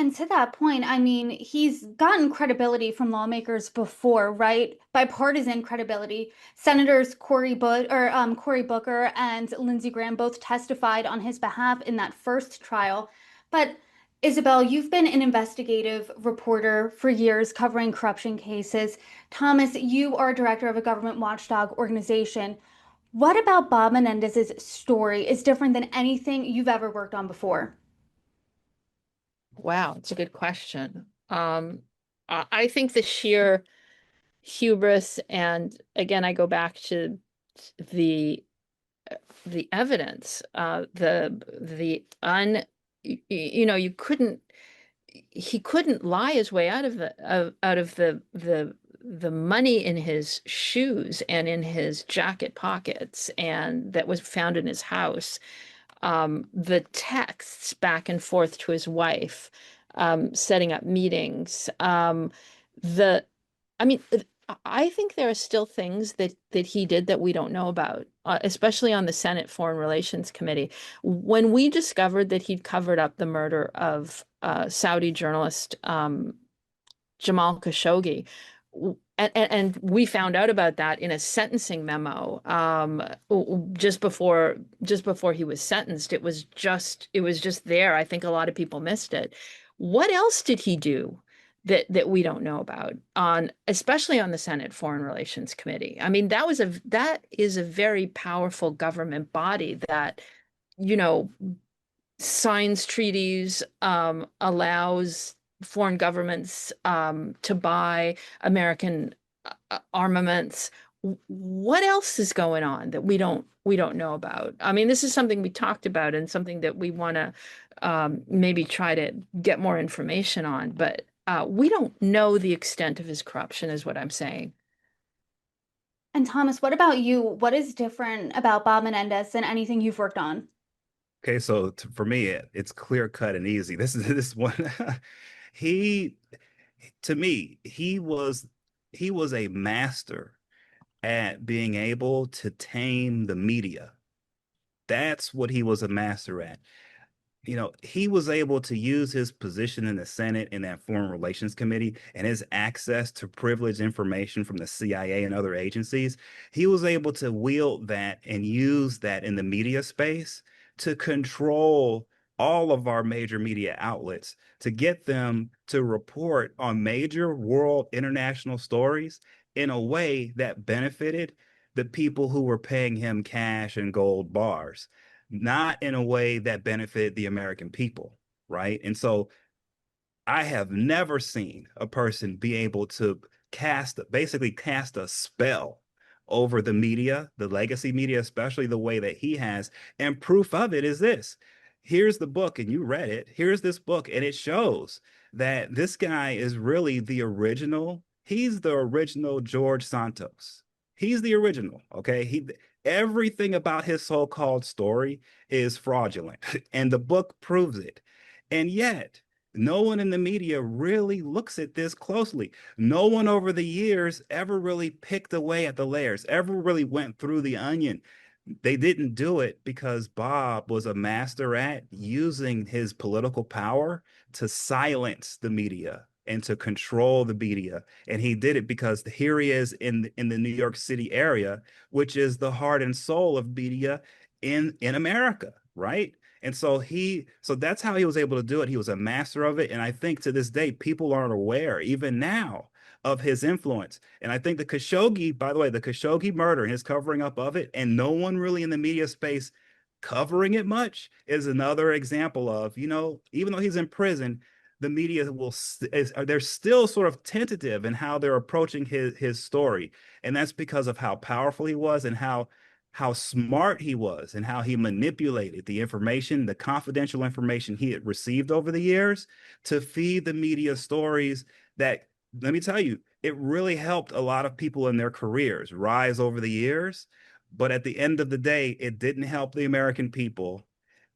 And to that point, I mean, he's gotten credibility from lawmakers before, right? Bipartisan credibility. Senators Cory Booker and Lindsey Graham both testified on his behalf in that first trial. But Isabel, you've been an investigative reporter for years covering corruption cases. Thomas, you are director of a government watchdog organization. What about Bob Menendez's story is different than anything you've ever worked on before? Wow, it's a good question. I think the sheer hubris, and again, I go back to the the evidence, the un, you know, you couldn't, he couldn't lie his way out of the money in his shoes and in his jacket pockets, and that was found in his house. The texts back and forth to his wife, setting up meetings. The, I mean, I think there are still things that he did that we don't know about, especially on the Senate Foreign Relations Committee. When we discovered that he'd covered up the murder of Saudi journalist Jamal Khashoggi, and we found out about that in a sentencing memo, just before he was sentenced. It was just there. I think a lot of people missed it. What else did he do that we don't know about, on especially on the Senate Foreign Relations Committee? I mean, that is a very powerful government body that, you know, signs treaties, allows foreign governments to buy American armaments. What else is going on that we don't know about? I mean, this is something we talked about and something that we want to maybe try to get more information on, but we don't know the extent of his corruption, is what I'm saying. And Thomas, what about you? What is different about Bob Menendez than anything you've worked on? Okay, so for me, it's clear cut and easy. This one. he to me, he was a master at being able to tame the media. That's what he was a master at. He was able to use his position in the Senate in that Foreign Relations Committee and his access to privileged information from the CIA and other agencies. He was able to wield that and use that in the media space to control all of our major media outlets, to get them to report on major world international stories in a way that benefited the people who were paying him cash and gold bars, not in a way that benefited the American people, right? And so I have never seen a person be able to basically cast a spell over the media, the legacy media, especially the way that he has. And proof of it is this. Here's the book, and you read it. Here's this book, and it shows that this guy is really the original. He's the original George Santos. He's the original, okay? Everything about his so-called story is fraudulent, and the book proves it. And yet, no one in the media really looks at this closely. No one over the years ever really picked away at the layers, ever really went through the onion. They didn't do it because Bob was a master at using his political power to silence the media and to control the media. And he did it because here he is in the New York City area, which is the heart and soul of media in America, right? And so that's how he was able to do it. He was a master of it. And I think to this day, people aren't aware, even now, of his influence. And I think the Khashoggi, by the way, the Khashoggi murder and his covering up of it, and no one really in the media space covering it much, is another example of, even though he's in prison, the media they're still sort of tentative in how they're approaching his story. And that's because of how powerful he was and how smart he was and how he manipulated the information, the confidential information he had received over the years to feed the media stories that, let me tell you, it really helped a lot of people in their careers rise over the years. But at the end of the day, it didn't help the American people.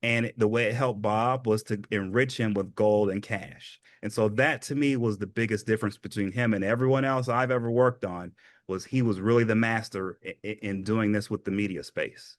And the way it helped Bob was to enrich him with gold and cash. And so that to me was the biggest difference between him and everyone else I've ever worked on, was he was really the master in doing this with the media space.